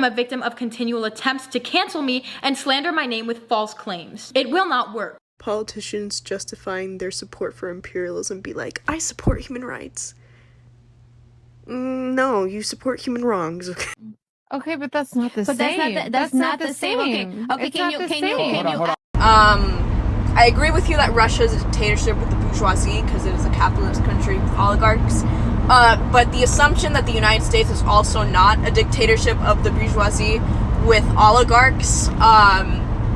am a victim of continual attempts to cancel me and slander my name with false claims. It will not work. Politicians justifying their support for imperialism be like, I support human rights. No, you support human wrongs. Okay, but that's not the same. That's not the same. Okay, can you? I agree with you that Russia is a dictatorship with the bourgeoisie because it is a capitalist country with oligarchs. But the assumption that the United States is also not a dictatorship of the bourgeoisie with oligarchs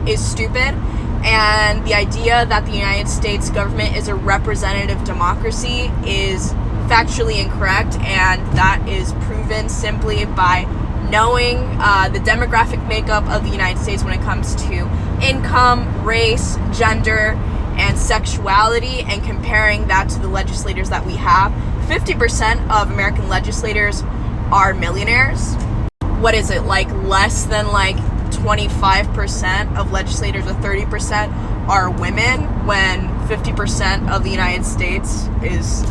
is stupid. And the idea that the United States government is a representative democracy is factually incorrect, and that is proven simply by knowing the demographic makeup of the United States when it comes to income, race, gender, and sexuality, and comparing that to the legislators that we have. 50% of American legislators are millionaires. What is it, like less than like 25% of legislators or 30% are women, when 50% of the United States is,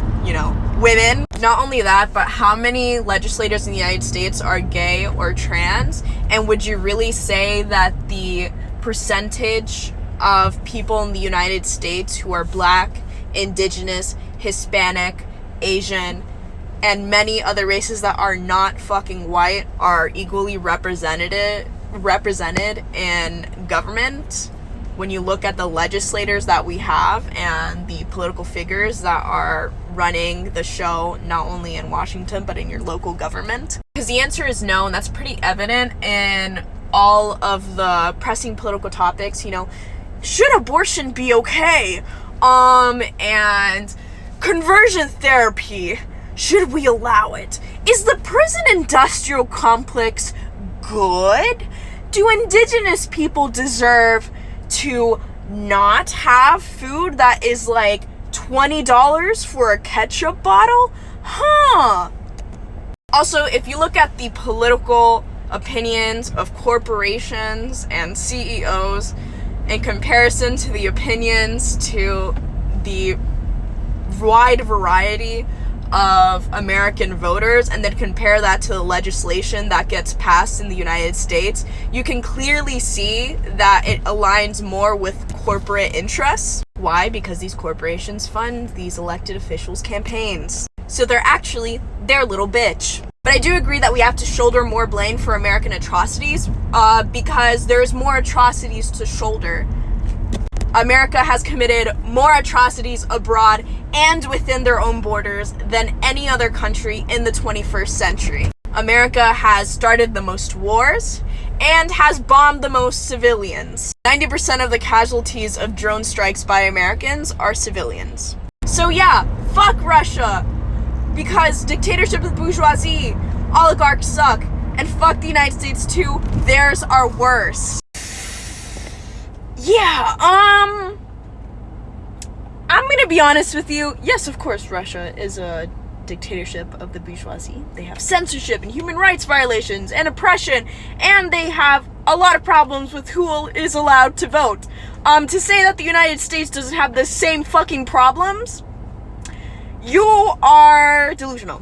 women. Not only that, but how many legislators in the United States are gay or trans? And would you really say that the percentage of people in the United States who are Black, Indigenous, Hispanic, Asian, and many other races that are not fucking white are equally represented in government? When you look at the legislators that we have and the political figures that are running the show, not only in Washington, but in your local government? Because the answer is no, and that's pretty evident in all of the pressing political topics. Should abortion be okay? And conversion therapy, should we allow it? Is the prison industrial complex good? Do indigenous people deserve to not have food that is like $20 for a ketchup bottle? Also, if you look at the political opinions of corporations and CEOs in comparison to the opinions to the wide variety of American voters, and then compare that to the legislation that gets passed in the United States, you can clearly see that it aligns more with corporate interests. Why? Because these corporations fund these elected officials' campaigns. So they're actually their little bitch. But I do agree that we have to shoulder more blame for American atrocities, because there's more atrocities to shoulder. America has committed more atrocities abroad and within their own borders than any other country in the 21st century. America has started the most wars and has bombed the most civilians. 90% of the casualties of drone strikes by Americans are civilians. So yeah, fuck Russia, because dictatorship of the bourgeoisie, oligarchs suck, and fuck the United States too, theirs are worse. Yeah, I'm gonna be honest with you. Yes, of course, Russia is a dictatorship of the bourgeoisie. They have censorship and human rights violations and oppression, and they have a lot of problems with who is allowed to vote. To say that the United States doesn't have the same fucking problems, you are delusional.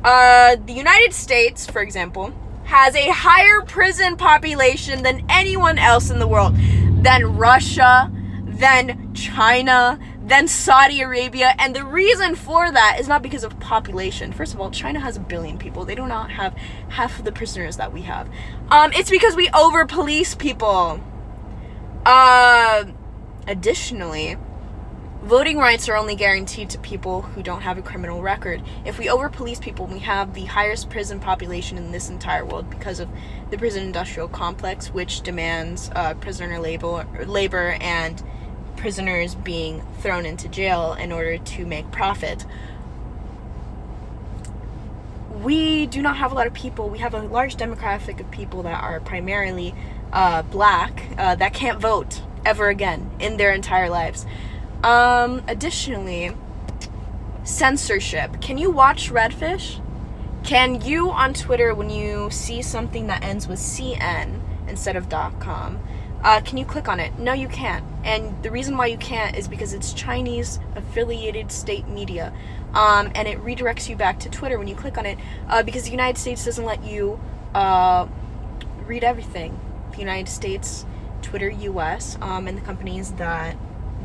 The United States, for example, has a higher prison population than anyone else in the world, than Russia, than China, than Saudi Arabia, and the reason for that is not because of population. First of all, China has 1 billion people. They do not have half of the prisoners that we have. It's because we over-police people. Additionally, voting rights are only guaranteed to people who don't have a criminal record. If we over-police people, we have the highest prison population in this entire world because of the prison industrial complex, which demands prisoner labor and prisoners being thrown into jail in order to make profit. We do not have a lot of people. We have a large demographic of people that are primarily Black that can't vote ever again in their entire lives. Additionally, censorship. Can you watch Redfish? Can you, on Twitter, when you see something that ends with CN instead of .com, can you click on it? No, you can't. And the reason why you can't is because it's Chinese affiliated state media, and it redirects you back to Twitter when you click on it, because the United States doesn't let you read everything. The United States, Twitter US, and the companies that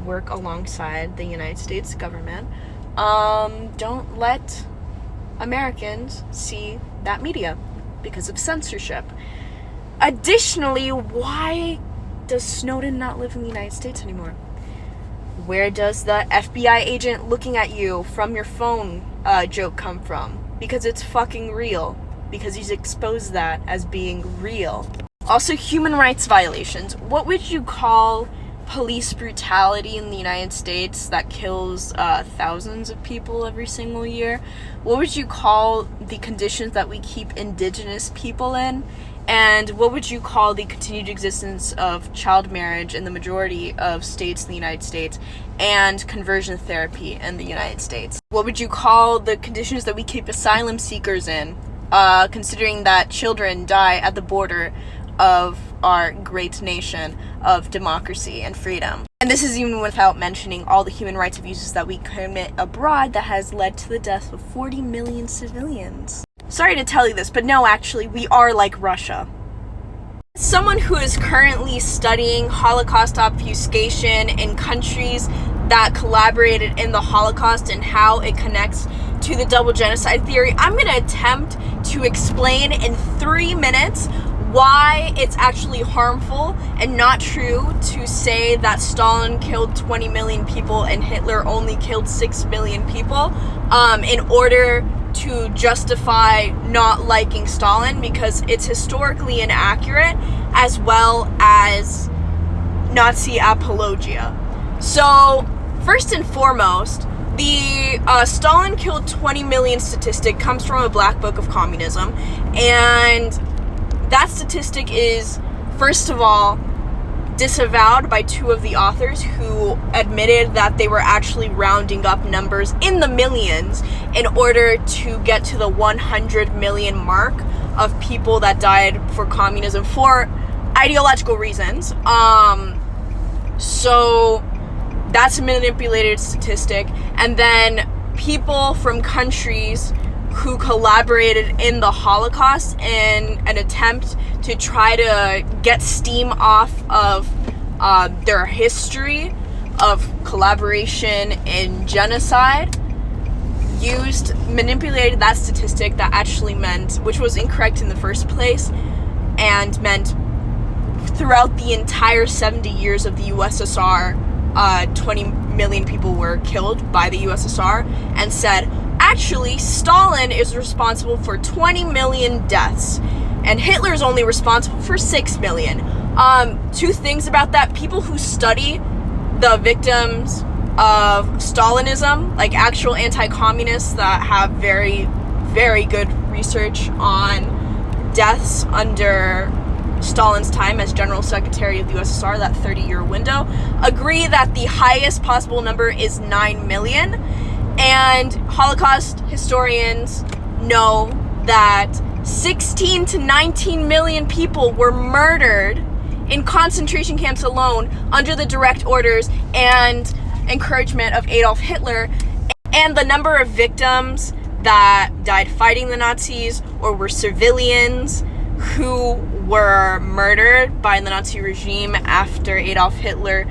work alongside the United States government don't let Americans see that media because of censorship. Additionally, why does Snowden not live in the United States anymore? Where does the FBI agent looking at you from your phone joke come from? Because it's fucking real. Because he's exposed that as being real. Also, human rights violations. What would you call police brutality in the United States that kills thousands of people every single year? What would you call the conditions that we keep indigenous people in? And what would you call the continued existence of child marriage in the majority of states in the United States and conversion therapy in the United States? What would you call the conditions that we keep asylum seekers in, considering that children die at the border of our great nation of democracy and freedom? And this is even without mentioning all the human rights abuses that we commit abroad that has led to the death of 40 million civilians. Sorry to tell you this, but no, actually, we are like Russia. Someone who is currently studying Holocaust obfuscation in countries that collaborated in the Holocaust and how it connects to the double genocide theory, I'm going to attempt to explain in 3 minutes why it's actually harmful and not true to say that Stalin killed 20 million people and Hitler only killed 6 million people in order to justify not liking Stalin, because it's historically inaccurate as well as Nazi apologia. So, first and foremost, the Stalin killed 20 million statistic comes from a black book of communism, and that statistic is, first of all, disavowed by 2 of the authors who admitted that they were actually rounding up numbers in the millions in order to get to the 100 million mark of people that died for communism for ideological reasons. So that's a manipulated statistic. And then people from countries who collaborated in the Holocaust in an attempt to try to get steam off of their history of collaboration in genocide, manipulated that statistic that actually meant, which was incorrect in the first place, and meant throughout the entire 70 years of the USSR, 20 million people were killed by the USSR, and said, actually, Stalin is responsible for 20 million deaths, and Hitler is only responsible for 6 million. 2 things about that. People who study the victims of Stalinism, like actual anti-communists that have very, very good research on deaths under Stalin's time as General Secretary of the USSR, that 30-year window, agree that the highest possible number is 9 million. And Holocaust historians know that 16 to 19 million people were murdered in concentration camps alone under the direct orders and encouragement of Adolf Hitler. And the number of victims that died fighting the Nazis or were civilians who were murdered by the Nazi regime after Adolf Hitler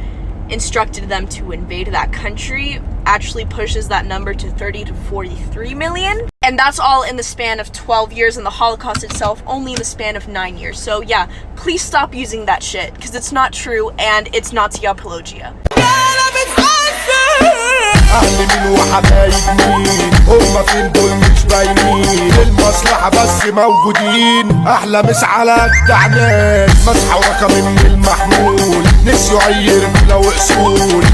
instructed them to invade that country actually pushes that number to 30 to 43 million. And that's all in the span of 12 years, and the Holocaust itself only in the span of 9 years. So yeah, please stop using that shit, because it's not true and it's Nazi apologia. اهل مين وحبايب مين هما فين دول مش باينين المصلحة بس موجودين احلى مش على اجدع ناس مسحة ورقم من المحمول نسيوا اي رجولة واصول